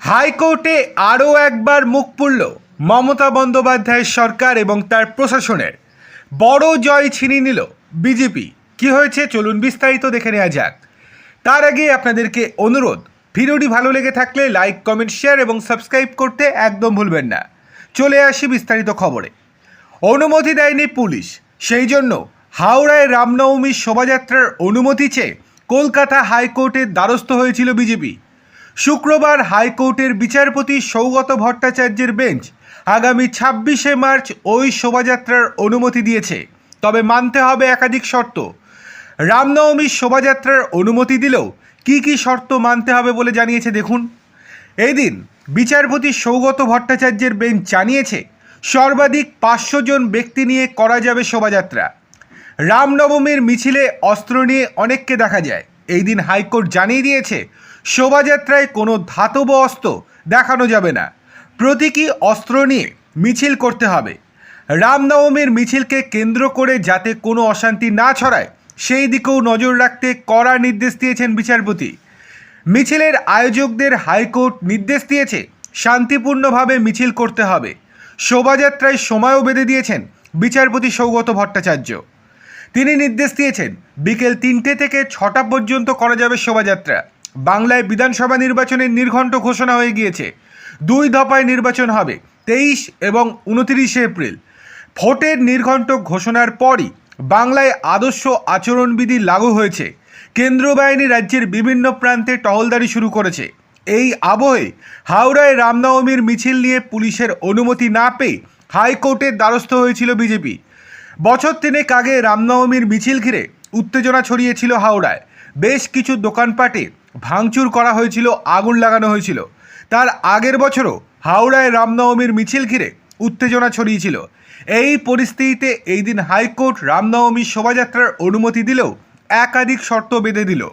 হাইকোর্টে আরও একবার মুখ পুড়ল মমতা বন্দ্যোপাধ্যায়ের সরকার এবং তার প্রশাসনের। বড় জয় ছিনিয়ে নিল বিজেপি। কি হয়েছে চলুন বিস্তারিত দেখে নেওয়া যাক। তার আগে আপনাদেরকে অনুরোধ, ভিডিওটি ভালো লেগে থাকলে লাইক, কমেন্ট, শেয়ার এবং সাবস্ক্রাইব করতে একদম ভুলবেন না। চলে আসি বিস্তারিত খবরে। অনুমতি দেয়নি পুলিশ, সেই জন্য হাওড়ায় রামনবমীর শোভাযাত্রার অনুমতি চেয়ে কলকাতা হাইকোর্টের দ্বারস্থ হয়েছিল বিজেপি। শুক্রবার হাইকোর্টের বিচারপতি সৌগত ভট্টাচার্যের বেঞ্চ আগামী 26শে মার্চ ওই শোভাযাত্রার অনুমতি দিয়েছে। তবে মানতে হবে একাধিক শর্ত। রামনবমীর শোভাযাত্রার অনুমতি দিলেও কি শর্ত মানতে হবে বলে জানিয়েছে দেখুন। এই দিন বিচারপতি সৌগত ভট্টাচার্যের বেঞ্চ জানিয়েছে সর্বাধিক 500 জন ব্যক্তি নিয়ে করা যাবে শোভাযাত্রা। রামনবমীর মিছিলে অস্ত্র নিয়ে অনেককে দেখা যায়। এই দিন হাইকোর্ট জানিয়ে দিয়েছে শোভাযাত্রায় কোনো ধাতব অস্ত্র দেখানো যাবে না, প্রতীকী অস্ত্র নিয়ে মিছিল করতে হবে। রামনবমীর মিছিলকে কেন্দ্র করে যাতে কোনো অশান্তি না ছড়ায় সেই দিকেও নজর রাখতে কড়া নির্দেশ দিয়েছেন বিচারপতি। মিছিলের আয়োজকদের হাইকোর্ট নির্দেশ দিয়েছে শান্তিপূর্ণভাবে মিছিল করতে হবে। শোভাযাত্রায় সময়ও বেঁধে দিয়েছেন বিচারপতি সৌগত ভট্টাচার্য। তিনি নির্দেশ দিয়েছেন বিকেল 3টে থেকে 6টা পর্যন্ত করা যাবে শোভাযাত্রা। বাংলায় বিধানসভা নির্বাচনের নির্ঘণ্ট ঘোষণা হয়ে গিয়েছে। 2 দফায় নির্বাচন হবে 23 এবং 29শে এপ্রিল। ভোটের নির্ঘণ্ট ঘোষণার পরই বাংলায় আদর্শ আচরণবিধি লাগু হয়েছে। কেন্দ্রীয় বাহিনী রাজ্যের বিভিন্ন প্রান্তে টহলদারি শুরু করেছে। এই আবহে হাওড়ায় রামনবমীর মিছিল নিয়ে পুলিশের অনুমতি না পেয়ে হাইকোর্টের দ্বারস্থ হয়েছিল বিজেপি। বছর 3 আগে রামনবমীর মিছিল ঘিরে উত্তেজনা ছড়িয়েছিল হাওড়ায়। বেশ কিছু দোকানপাটে ভাঙচুর করা হয়েছিল, আগুন লাগানো হয়েছিল। তার আগের বছরও হাওড়ায় রামনবমীর মিছিল ঘিরে উত্তেজনা ছড়িয়েছিল। এই পরিস্থিতিতে এই দিন হাইকোর্ট রামনবমীর শোভাযাত্রার অনুমতি দিলেও একাধিক শর্ত বেঁধে দিল।